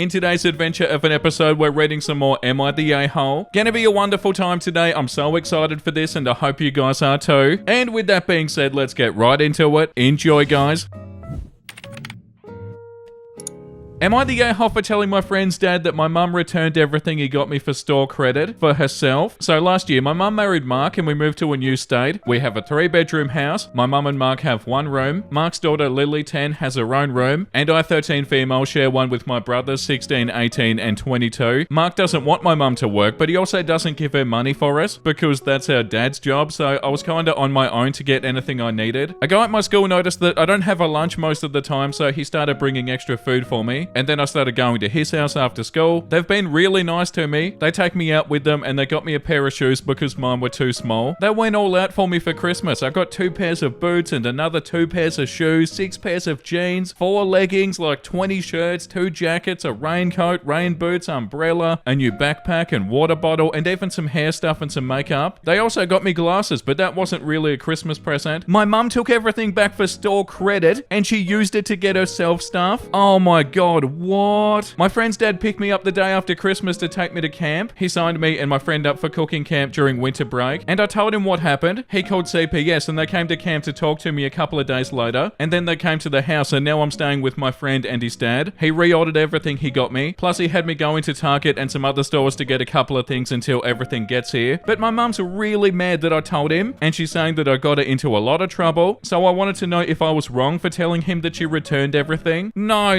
In today's adventure of an episode, we're reading some more Am I the A-Hole? Gonna be a wonderful time today. I'm so excited for this and I hope you guys are too. And with that being said, let's get right into it. Enjoy, guys. Am I the a-hole for telling my friend's dad that my mum returned everything he got me for store credit for herself? So last year, my mum married Mark and we moved to a new state. We have a 3-bedroom house. My mum and Mark have one room. Mark's daughter Lily, 10, has her own room. And I, 13 female, share one with my brothers, 16, 18, and 22. Mark doesn't want my mum to work, but he also doesn't give her money for us because that's our dad's job, so I was kinda on my own to get anything I needed. A guy at my school noticed that I don't have a lunch most of the time, so he started bringing extra food for me. And then I started going to his house after school. They've been really nice to me. They take me out with them and they got me a pair of shoes because mine were too small. They went all out for me for Christmas. I got 2 pairs of boots and another 2 pairs of shoes, 6 pairs of jeans, 4 leggings, like 20 shirts, 2 jackets, a raincoat, rain boots, umbrella, a new backpack and water bottle, and even some hair stuff and some makeup. They also got me glasses, but that wasn't really a Christmas present. My mum took everything back for store credit and she used it to get herself stuff. Oh my god, what? My friend's dad picked me up the day after Christmas to take me to camp. He signed me and my friend up for cooking camp during winter break, and I told him what happened. He called CPS and they came to camp to talk to me a couple of days later, and then they came to the house and now I'm staying with my friend and his dad. He reordered everything he got me, plus he had me go into Target and some other stores to get a couple of things until everything gets here. But my mum's really mad that I told him, and she's saying that I got her into a lot of trouble, so I wanted to know if I was wrong for telling him that she returned everything. No,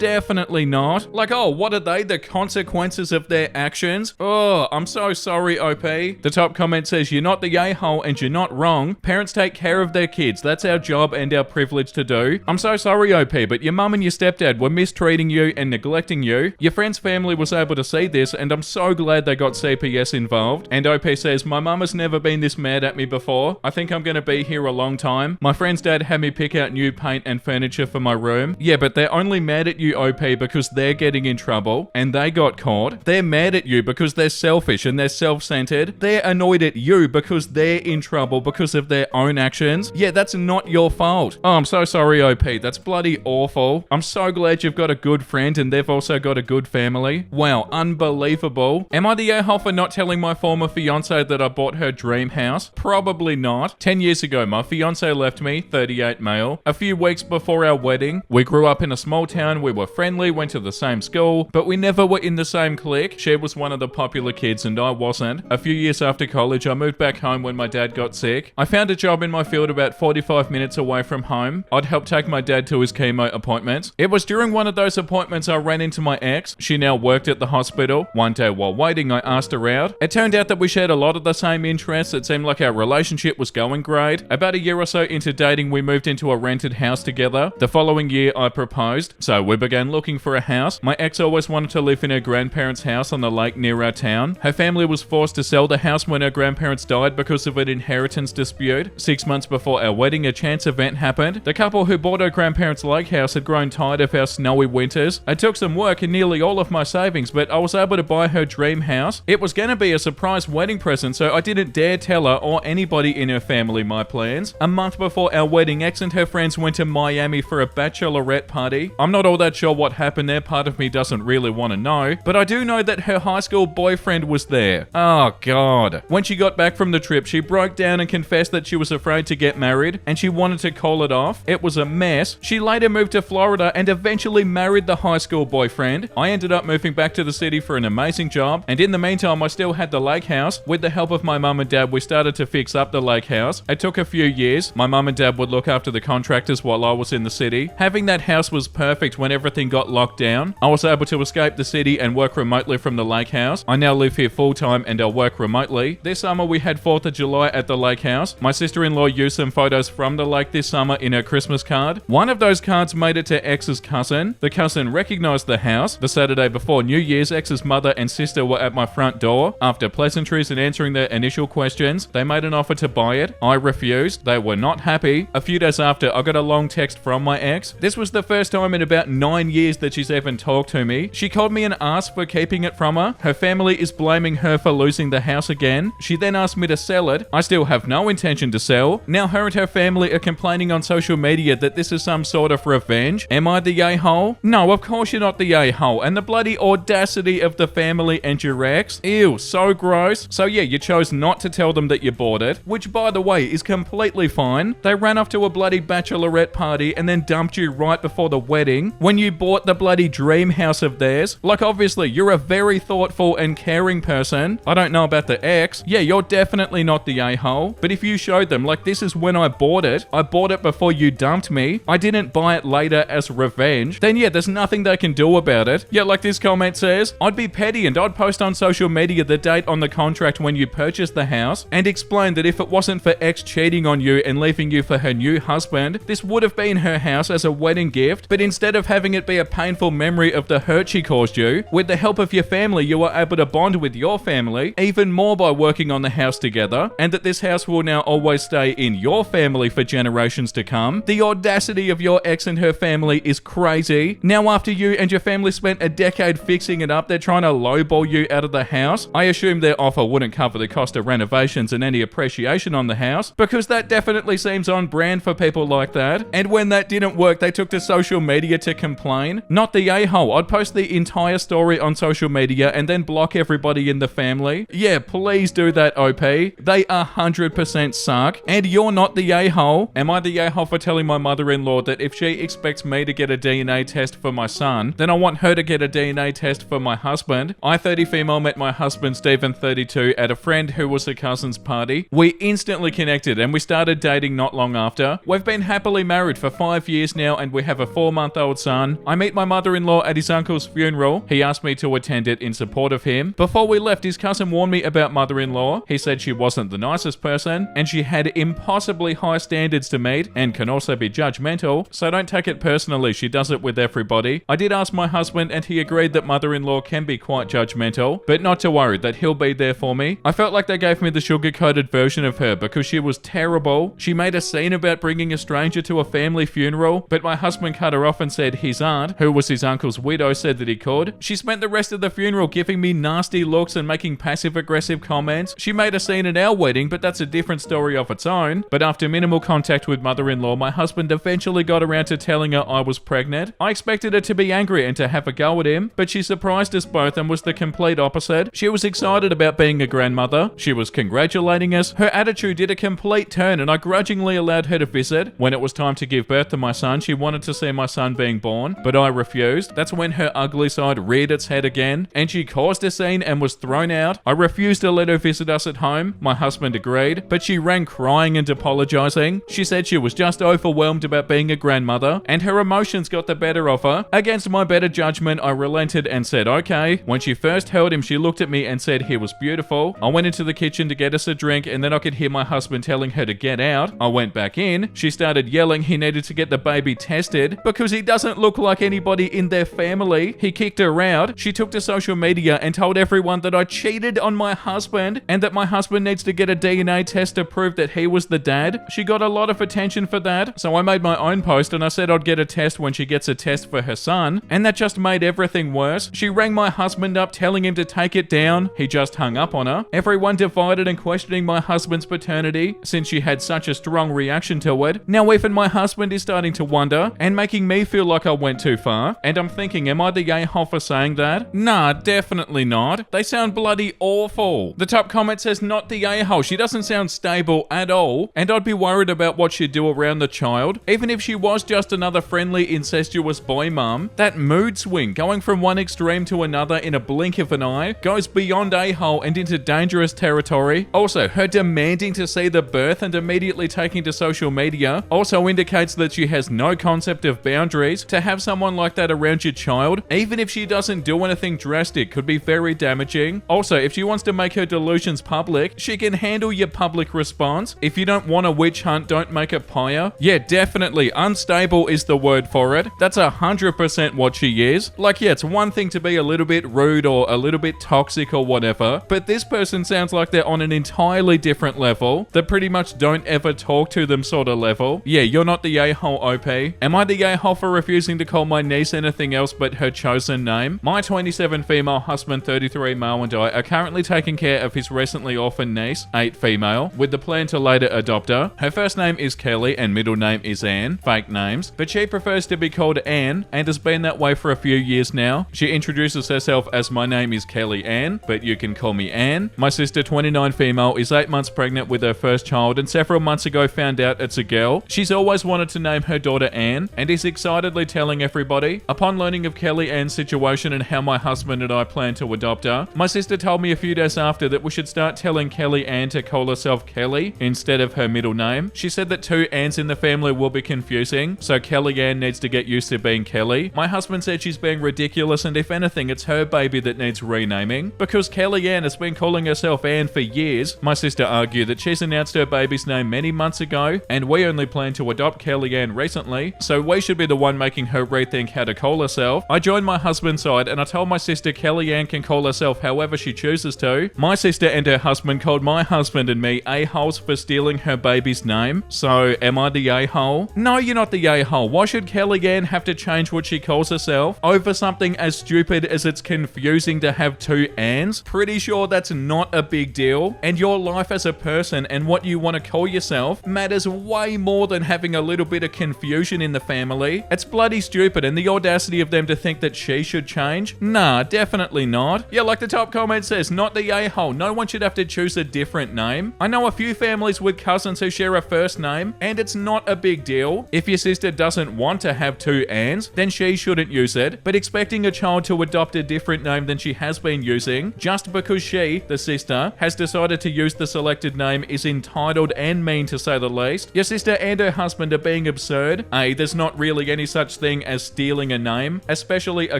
definitely not. Like, oh, what are they? The consequences of their actions? Oh, I'm so sorry, OP. The top comment says, you're not the a-hole and you're not wrong. Parents take care of their kids. That's our job and our privilege to do. I'm so sorry, OP, but your mum and your stepdad were mistreating you and neglecting you. Your friend's family was able to see this and I'm so glad they got CPS involved. And OP says, my mum has never been this mad at me before. I think I'm gonna be here a long time. My friend's dad had me pick out new paint and furniture for my room. Yeah, but they're only mad at you, OP, because they're getting in trouble and they got caught. They're mad at you because they're selfish and they're self-centered. They're annoyed at you because they're in trouble because of their own actions. Yeah, that's not your fault. Oh, I'm so sorry, OP. That's bloody awful. I'm so glad you've got a good friend and they've also got a good family. Wow, unbelievable. Am I the a-hole for not telling my former fiance that I bought her dream house? Probably not. 10 years ago, my fiance left me, 38 male. A few weeks before our wedding, we grew up in a small town. We were friendly, went to the same school, but we never were in the same clique. She was one of the popular kids and I wasn't. A few years after college, I moved back home when my dad got sick. I found a job in my field about 45 minutes away from home. I'd help take my dad to his chemo appointments. It was during one of those appointments I ran into my ex. She now worked at the hospital. One day while waiting, I asked her out. It turned out that we shared a lot of the same interests. It seemed like our relationship was going great. About a year or so into dating, we moved into a rented house together. The following year, I proposed, so we began looking for a house. My ex always wanted to live in her grandparents' house on the lake near our town. Her family was forced to sell the house when her grandparents died because of an inheritance dispute. 6 months before our wedding, a chance event happened. The couple who bought her grandparents' lake house had grown tired of our snowy winters. It took some work and nearly all of my savings, but I was able to buy her dream house. It was going to be a surprise wedding present, so I didn't dare tell her or anybody in her family my plans. A month before our wedding, ex and her friends went to Miami for a bachelorette party. I'm not all that sure what happened there. Part of me doesn't really want to know, but I do know that her high school boyfriend was there. Oh god. When she got back from the trip, she broke down and confessed that she was afraid to get married and she wanted to call it off. It was a mess. She later moved to Florida and eventually married the high school boyfriend. I ended up moving back to the city for an amazing job, and in the meantime I still had the lake house. With the help of my mum and dad, we started to fix up the lake house. It took a few years. My mum and dad would look after the contractors while I was in the city. Having that house was perfect when everything got locked down. I was able to escape the city and work remotely from the lake house. I now live here full time and I work remotely. This summer we had 4th of July at the lake house. My sister-in-law used some photos from the lake this summer in her Christmas card. One of those cards made it to X's cousin. The cousin recognized the house. The Saturday before New Year's, X's mother and sister were at my front door. After pleasantries and answering their initial questions, they made an offer to buy it. I refused. They were not happy. A few days after, I got a long text from my ex. This was the first time in about 9 9 years that she's even talked to me. She called me an ass for keeping it from her. Her family is blaming her for losing the house again. She then asked me to sell it. I still have no intention to sell. Now her and her family are complaining on social media that this is some sort of revenge. Am I the a-hole? No, of course you're not the a-hole. And the bloody audacity of the family and your ex. Ew, so gross. So yeah, you chose not to tell them that you bought it, which by the way is completely fine. They ran off to a bloody bachelorette party and then dumped you right before the wedding when you bought the bloody dream house of theirs. Like obviously you're a very thoughtful and caring person. I don't know about the ex. Yeah, you're definitely not the a-hole. But if you showed them like this is when I bought it before you dumped me, I didn't buy it later as revenge, then yeah, there's nothing they can do about it. Yeah, like this comment says, I'd be petty and I'd post on social media the date on the contract when you purchased the house and explain that if it wasn't for ex cheating on you and leaving you for her new husband, this would have been her house as a wedding gift, but instead of having it be a painful memory of the hurt she caused you, with the help of your family you were able to bond with your family even more by working on the house together, and that this house will now always stay in your family for generations to come. The audacity of your ex and her family is crazy. Now after you and your family spent a decade fixing it up, they're trying to lowball you out of the house. I assume their offer wouldn't cover the cost of renovations and any appreciation on the house, because that definitely seems on brand for people like that. And when that didn't work, they took to social media to complain. Not the a-hole. I'd post the entire story on social media and then block everybody in the family. Yeah, please do that, OP. They 100% suck. And you're not the a-hole. Am I the a-hole for telling my mother-in-law that if she expects me to get a DNA test for my son, then I want her to get a DNA test for my husband? I, 30 female, met my husband, Stephen, 32, at a friend who was a cousin's party. We instantly connected and we started dating not long after. We've been happily married for 5 years now and we have a 4-month-old son. I meet my mother-in-law at his uncle's funeral. He asked me to attend it in support of him. Before we left, his cousin warned me about mother-in-law. He said she wasn't the nicest person and she had impossibly high standards to meet and can also be judgmental, so don't take it personally, she does it with everybody. I did ask my husband and he agreed that mother-in-law can be quite judgmental, but not to worry, that he'll be there for me. I felt like they gave me the sugar-coated version of her because she was terrible. She made a scene about bringing a stranger to a family funeral, but my husband cut her off and said his aunt, who was his uncle's widow, said that he could. She spent the rest of the funeral giving me nasty looks and making passive-aggressive comments. She made a scene at our wedding, but that's a different story of its own. But after minimal contact with mother-in-law, my husband eventually got around to telling her I was pregnant. I expected her to be angry and to have a go at him, but she surprised us both and was the complete opposite. She was excited about being a grandmother. She was congratulating us. Her attitude did a complete turn and I grudgingly allowed her to visit. When it was time to give birth to my son, she wanted to see my son being born, but I refused. That's when her ugly side reared its head again and she caused a scene and was thrown out. I refused to let her visit us at home. My husband agreed, but she rang crying and apologizing. She said she was just overwhelmed about being a grandmother and her emotions got the better of her. Against my better judgment, I relented and said okay. When she first held him, she looked at me and said he was beautiful. I went into the kitchen to get us a drink and then I could hear my husband telling her to get out. I went back in. She started yelling he needed to get the baby tested because he doesn't look like anybody in their family. He kicked her out. She took to social media and told everyone that I cheated on my husband and that my husband needs to get a DNA test to prove that he was the dad. She got a lot of attention for that, so I made my own post and I said I'd get a test when she gets a test for her son, and that just made everything worse. She rang my husband up telling him to take it down. He just hung up on her. Everyone divided and questioning my husband's paternity since she had such a strong reaction to it. Now even my husband is starting to wonder and making me feel like I went too far, and I'm thinking, am I the a-hole for saying that? Nah, definitely not. They sound bloody awful. The top comment says not the a-hole. She doesn't sound stable at all, and I'd be worried about what she'd do around the child. Even if she was just another friendly incestuous boy mum, that mood swing going from one extreme to another in a blink of an eye goes beyond a-hole and into dangerous territory. Also, her demanding to see the birth and immediately taking to social media also indicates that she has no concept of boundaries. To have someone like that around your child, even if she doesn't do anything drastic, could be very damaging. Also, if she wants to make her delusions public, she can handle your public response. If you don't want a witch hunt, don't make a pyre. Yeah, definitely. Unstable is the word for it. That's 100% what she is. Like, yeah, it's one thing to be a little bit rude or a little bit toxic or whatever, but this person sounds like they're on an entirely different level, that pretty much don't ever talk to them sort of level. Yeah, you're not the a-hole, OP. Am I the a-hole for refusing to call my niece anything else but her chosen name. My 27 female husband, 33 male, and I are currently taking care of his recently orphaned niece, 8 female, with the plan to later adopt her. Her first name is Kelly and middle name is Anne, fake names, but she prefers to be called Anne and has been that way for a few years now. She introduces herself as my name is Kelly Ann, but you can call me Anne. My sister, 29 female, is 8 months pregnant with her first child and several months ago found out it's a girl. She's always wanted to name her daughter Anne and is excitedly telling everybody. Upon learning of Kelly Ann's situation and how my husband and I plan to adopt her, my sister told me a few days after that we should start telling Kelly Ann to call herself Kelly instead of her middle name. She said that 2 Anns in the family will be confusing, so Kelly Ann needs to get used to being Kelly. My husband said she's being ridiculous and if anything it's her baby that needs renaming. Because Kelly Ann has been calling herself Anne for years, my sister argued that she's announced her baby's name many months ago and we only plan to adopt Kelly Ann recently, so we should be the one making her rethink how to call herself. I joined my husband's side and I told my sister Kelly Ann can call herself however she chooses to. My sister and her husband called my husband and me a-holes for stealing her baby's name. So am I the a-hole? No, you're not the a-hole. Why should Kelly Ann have to change what she calls herself over something as stupid as it's confusing to have 2 Anns? Pretty sure that's not a big deal, and your life as a person and what you want to call yourself matters way more than having a little bit of confusion in the family. It's bloody stupid, and the audacity of them to think that she should change? Nah, definitely not. Yeah, like the top comment says, not the a-hole. No one should have to choose a different name. I know a few families with cousins who share a first name, and it's not a big deal. If your sister doesn't want to have 2 Anns, then she shouldn't use it, but expecting a child to adopt a different name than she has been using, just because she, the sister, has decided to use the selected name is entitled and mean to say the least. Your sister and her husband are being absurd. A, there's not really any such thing as stealing a name, especially a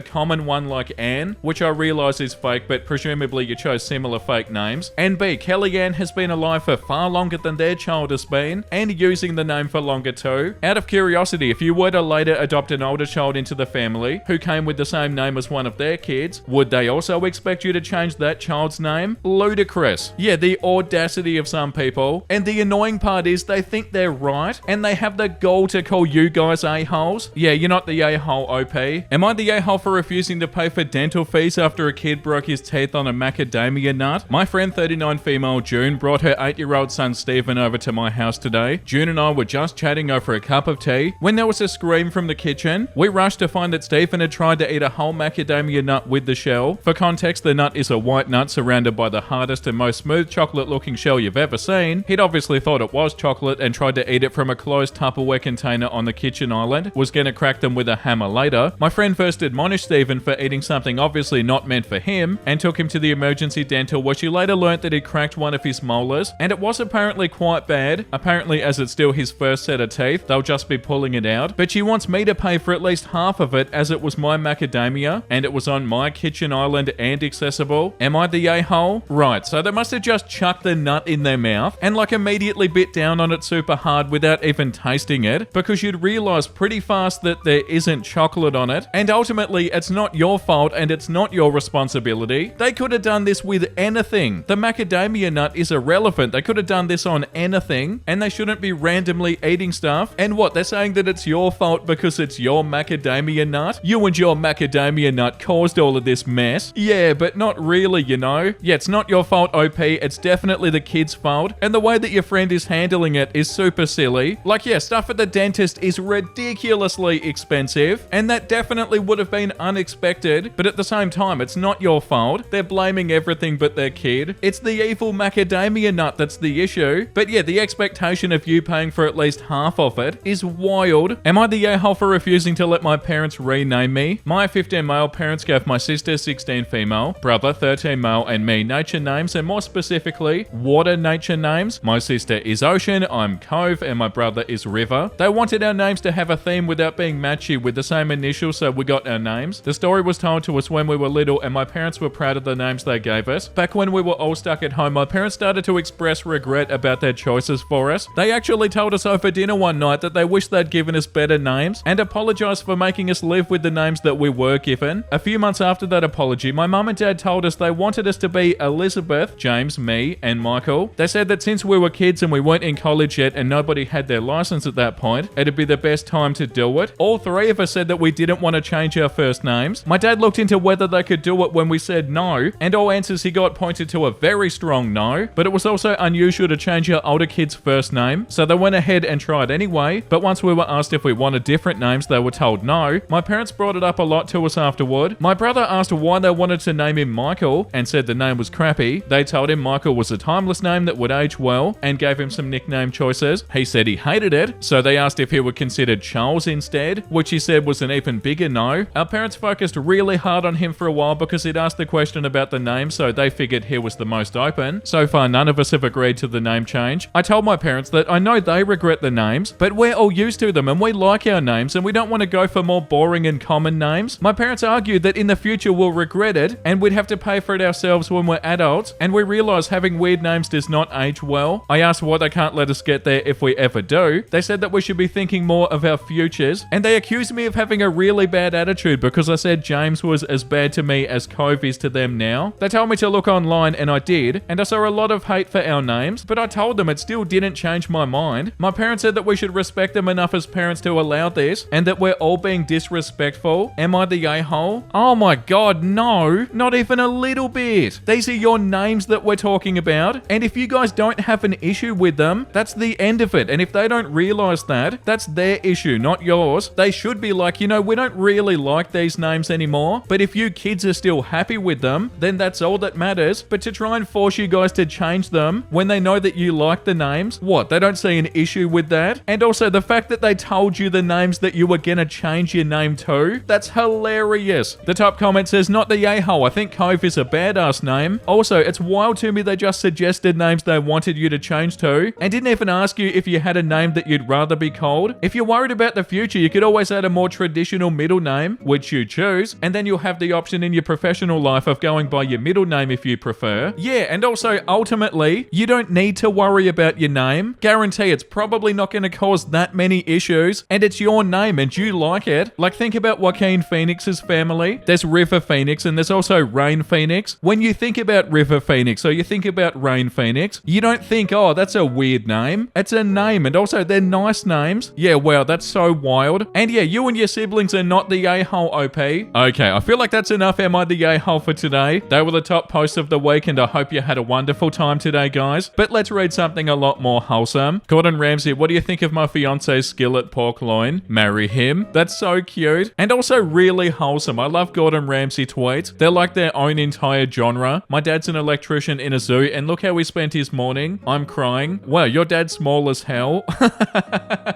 common one like Anne, which I realise is fake, but presumably you chose similar fake names. And B, Kelly Ann has been alive for far longer than their child has been, and using the name for longer too. Out of curiosity, if you were to later adopt an older child into the family who came with the same name as one of their kids, would they also expect you to change that child's name? Ludicrous. Yeah, the audacity of some people. And the annoying part is they think they're right, and they have the gall to call you guys a-holes. Yeah, you're not the a-hole, OP. Am I the a-hole for refusing to pay for dental fees after a kid broke his teeth on a macadamia nut? My friend 39 female June brought her 8-year-old son Stephen over to my house today. June and I were just chatting over a cup of tea when there was a scream from the kitchen. We rushed to find that Stephen had tried to eat a whole macadamia nut with the shell. For context, the nut is a white nut surrounded by the hardest and most smooth chocolate looking shell you've ever seen. He'd obviously thought it was chocolate and tried to eat it from a closed Tupperware container on the kitchen island. Was gonna crack them with a hammer later. My friend first admonished Stephen for eating something obviously not meant for him and took him to the emergency dental, where she later learnt that he'd cracked one of his molars, and it was apparently quite bad. Apparently, as it's still his first set of teeth, they'll just be pulling it out. But she wants me to pay for at least half of it, as it was my macadamia and it was on my kitchen island and accessible. Am I the a-hole? Right, so they must have just chucked the nut in their mouth and like immediately bit down on it super hard without even tasting it, because you'd realise pretty fast that there isn't chocolate on it, and ultimately it's not your fault and it's not your responsibility. They could have done this with anything. The macadamia nut is irrelevant. They could have done this on anything, and they shouldn't be randomly eating stuff. And what, they're saying that it's your fault because it's your macadamia nut? You and your macadamia nut caused all of this mess. Yeah, but not really, you know? Yeah, it's not your fault, OP. It's definitely the kid's fault, and the way that your friend is handling it is super silly. Like, yeah, stuff at the dentist is ridiculously expensive, and that definitely would have been unexpected, but at the same time, it's not your fault. They're blaming everything but their kid. It's the evil macadamia nut that's the issue. But yeah, the expectation of you paying for at least half of it is wild. Am I the a-hole for refusing to let my parents rename me? My 15 male parents gave my sister, 16 female, brother, 13 male, and me nature names, and more specifically, water nature names. My sister is Ocean, I'm Cove, and my brother is River. They wanted our names to have a theme without being matchy with the same initials, so we got our names. The story was told to us when we were little, and my parents were proud of the names they gave us. Back when we were all stuck at home, my parents started to express regret about their choices for us. They actually told us over dinner one night that they wished they'd given us better names, and apologised for making us live with the names that we were given. A few months after that apology, my mum and dad told us they wanted us to be Elizabeth, James, me, and Michael. They said that since we were kids and we weren't in college yet and nobody had their license at that point, it'd be the best time to do it. All 3 three of us said that we didn't want to change our first names. My dad looked into whether they could do it when we said no, and all answers he got pointed to a very strong no, but it was also unusual to change our older kid's first name, so they went ahead and tried anyway, but once we were asked if we wanted different names, they were told no. My parents brought it up a lot to us afterward. My brother asked why they wanted to name him Michael, and said the name was crappy. They told him Michael was a timeless name that would age well, and gave him some nickname choices. He said he hated it, so they asked if he would consider Charles instead, which he said was an even bigger no. Our parents focused really hard on him for a while because he'd asked the question about the name, so they figured he was the most open. So far, none of us have agreed to the name change. I told my parents that I know they regret the names, but we're all used to them and we like our names and we don't want to go for more boring and common names. My parents argued that in the future we'll regret it and we'd have to pay for it ourselves when we're adults, and we realize having weird names does not age well. I asked why they can't let us get there if we ever do. They said that we should be thinking more of our futures, and they accused me of having a really bad attitude because I said James was as bad to me as Cove is to them now. They told me to look online and I did, and I saw a lot of hate for our names, but I told them it still didn't change my mind. My parents said that we should respect them enough as parents to allow this, and that we're all being disrespectful. Am I the a-hole? Oh my god, no, not even a little bit. These are your names that we're talking about, and if you guys don't have an issue with them, that's the end of it. And if they don't realize that, that's their issue, not yours. They should be like, you know, we don't really like these names anymore, but if you kids are still happy with them, then that's all that matters. But to try and force you guys to change them when they know that you like the names, what, they don't see an issue with that? And also the fact that they told you the names that you were gonna change your name to, that's hilarious. The top comment says, not the a-hole, I think Cove is a badass name. Also, it's wild to me they just suggested names they wanted you to change to, and didn't even ask you if you had a name that you'd rather be called. If you're worried about the future, you could always add a more traditional middle name, which you choose, and then you'll have the option in your professional life of going by your middle name if you prefer. Yeah, and also ultimately, you don't need to worry about your name. Guarantee it's probably not going to cause that many issues, and it's your name and you like it. Like, think about Joaquin Phoenix's family. There's River Phoenix and there's also Rain Phoenix. When you think about River Phoenix or you think about Rain Phoenix, you don't think, oh, that's a weird name. It's a name, and also they're nice names. Yeah, wow, that's so wild. And yeah, you and your siblings are not the a-hole, OP. Okay, I feel like that's enough Am I the a-hole for today. They were the top posts of the week, and I hope you had a wonderful time today, guys. But let's read something a lot more wholesome. Gordon Ramsay, what do you think of my fiance's skillet pork loin? Marry him. That's so cute. And also really wholesome. I love Gordon Ramsay tweets. They're like their own entire genre. My dad's an electrician in a zoo, and look how he spent his morning. I'm crying. Wow, your dad's small as hell.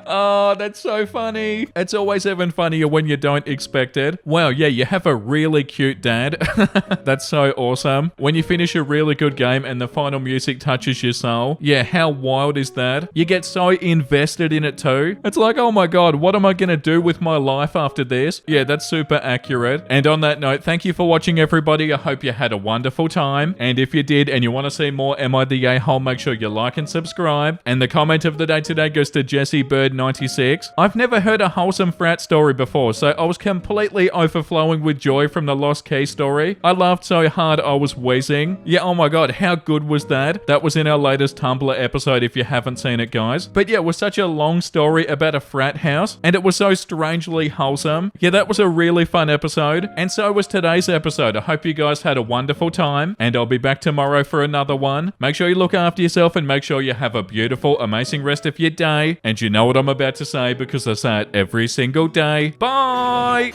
Oh, that's so funny. It's always even funnier when you don't expect it. Wow, yeah, you have a really cute dad. That's so awesome. When you finish a really good game and the final music touches your soul. Yeah, how wild is that? You get so invested in it too. It's like, oh my god, what am I gonna do with my life after this? Yeah, that's super accurate. And on that note, thank you for watching, everybody. I hope you had a wonderful time. And if you did and you want to see more Am I the a-hole, make sure you like and subscribe. And the comment of the day today goes to Jesse Bird 96. I've never heard a wholesome frat story before, so I was completely overflowing with joy from the Lost Key story. I laughed so hard I was wheezing. Yeah, oh my god, how good was that? That was in our latest Tumblr episode if you haven't seen it, guys. But yeah, it was such a long story about a frat house, and it was so strangely wholesome. Yeah, that was a really fun episode, and so was today's episode. I hope you guys had a wonderful time, and I'll be back tomorrow for another one. Make sure you look after yourself and make sure you have a beautiful, amazing rest of your day. And you know what I'm about to say because I say it every single day. Bye!